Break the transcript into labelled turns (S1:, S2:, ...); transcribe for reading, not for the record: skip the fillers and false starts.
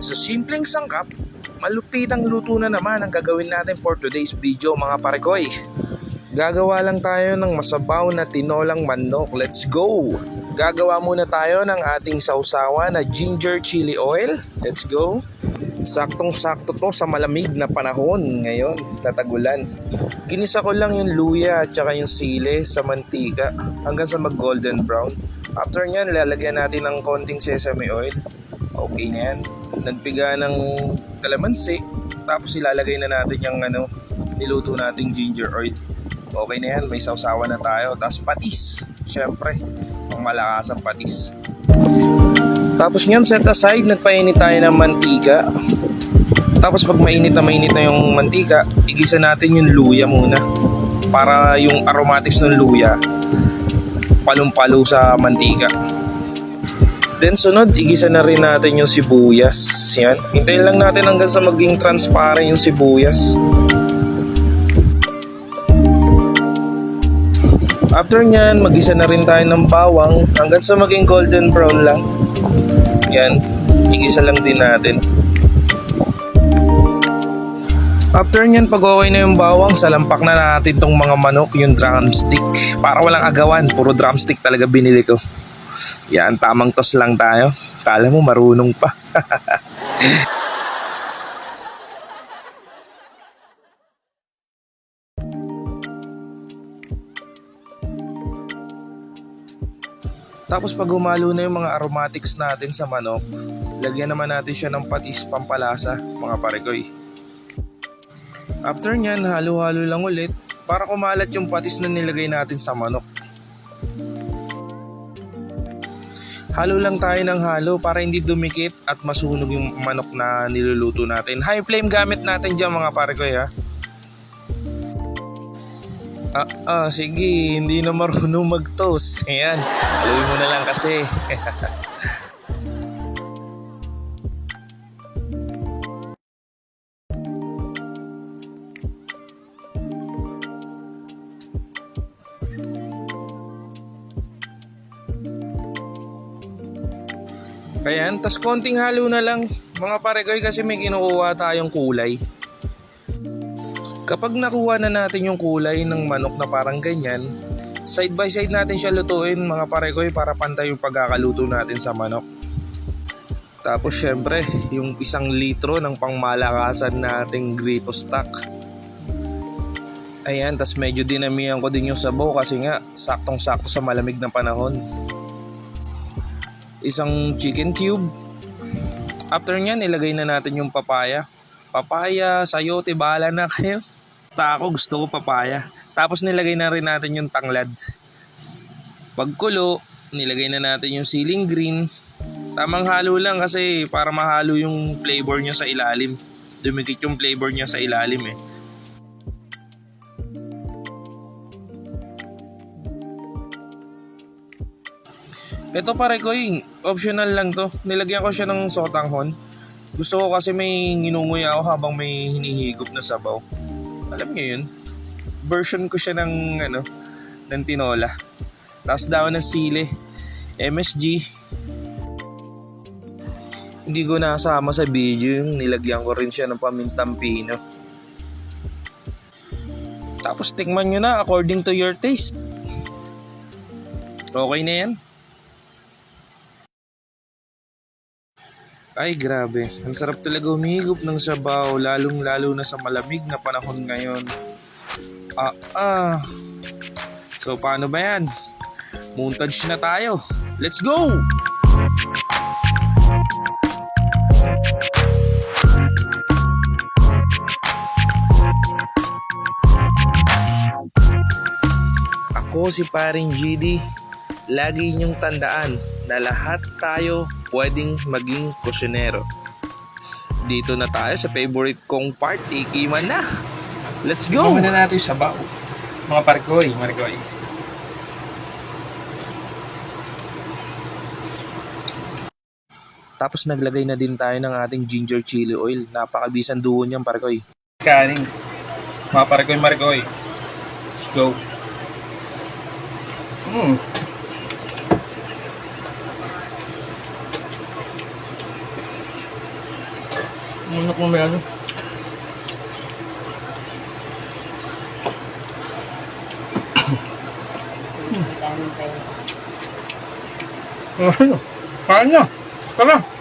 S1: So simpleng sangkap, malupitang luto na naman ang gagawin natin for today's video mga parekoy. Gagawa lang tayo ng masabaw na tinolang manok. Let's go! Gagawa muna tayo ng ating sausawa na ginger chili oil. Let's go! Saktong-sakto to sa malamig na panahon ngayon, tatagulan. Ginisa ko lang yung luya at saka yung sili sa mantika hanggang sa mag golden brown. After nyan, lalagyan natin ng konting sesame oil. Okay na yan. Nagpiga ng kalamansi. Tapos ilalagay na natin yung niluto nating ginger oil. Okay na yan, may sausawa na tayo. Tapos patis, syempre, pang malakas ang patis. Tapos nyan, set aside, nagpainit tayo ng mantika. Tapos pag mainit na yung mantika, igisa natin yung luya muna. Para yung aromatics ng luya, palong-palo sa mantika. Then sunod, igisa na rin natin yung sibuyas. Yan, hintayin lang natin hanggang sa maging transparent yung sibuyas. After nyan, mag-isa na rin tayo ng bawang hanggang sa maging golden brown lang. Yan, igisa lang din natin. After nyan, pag okay na yung bawang, salampak na natin tong mga manok, yung drumstick. Para walang agawan, puro drumstick talaga binili ko. Yan, tamang tos lang tayo. Kala mo marunong pa. Tapos pag humalo na yung mga aromatics natin sa manok, lagyan naman natin siya ng patis pampalasa, mga parekoy. After nyan, halo-halo lang ulit para kumalat yung patis na nilagay natin sa manok. Halo lang tayo ng halo para hindi dumikit at masunog yung manok na niluluto natin. High flame gamit natin dyan mga parekoy ha. Sige, hindi na marunong mag-toast. Ayan, haluin mo na lang kasi. Ayan, tas konting halo na lang mga parekoy kasi may kinukuha tayong kulay. Kapag nakuha na natin yung kulay ng manok na parang ganyan, side by side natin siya lutuin mga parekoy para pantay yung pagkakaluto natin sa manok. Tapos syempre, yung 1 litro ng pangmalakasan nating gripo stock. Ayan, tas medyo dinamihan ko din yung sabaw kasi nga saktong-sakto sa malamig na panahon. 1 chicken cube. After nyan, ilagay na natin yung papaya. Papaya, sayote, bahala na kayo. Ako gusto ko papaya. Tapos nilagay na rin natin yung tanglad. Pagkulo, nilagay na natin yung siling green. Tamang halo lang kasi para mahalo yung flavor niya sa ilalim. Dumikit yung flavor niya sa ilalim eh. Ito parekoy, optional lang to. Nilagyan ko siya ng sotanghon. Gusto ko kasi may nginunguya ako habang may hinihigop na sabaw. Alam niyo yun? Version ko siya ng tinola. Tapos daw ng sili. MSG. Hindi ko nasama sa video yung nilagyan ko rin siya ng pamintang pino. Tapos tikman nyo na according to your taste. Okay na yan? Ay grabe, ang sarap talaga humigop ng sabaw, lalong-lalo na sa malamig na panahon ngayon. So paano ba yan? Montage na tayo. Let's go! Ako si Paring GD. Lagi niyong tandaan na lahat tayo pwedeng maging kusinero. Dito na tayo sa favorite kong part, ikiman na. Let's go! Gawin na natin yung sabaw. Mga parekoy. Tapos naglagay na din tayo ng ating ginger chili oil. Napakabisan duo niyan parekoy. Kaning. Mga parekoy. Let's go.
S2: Manok mo may ano. Ano? Kain na. Tara.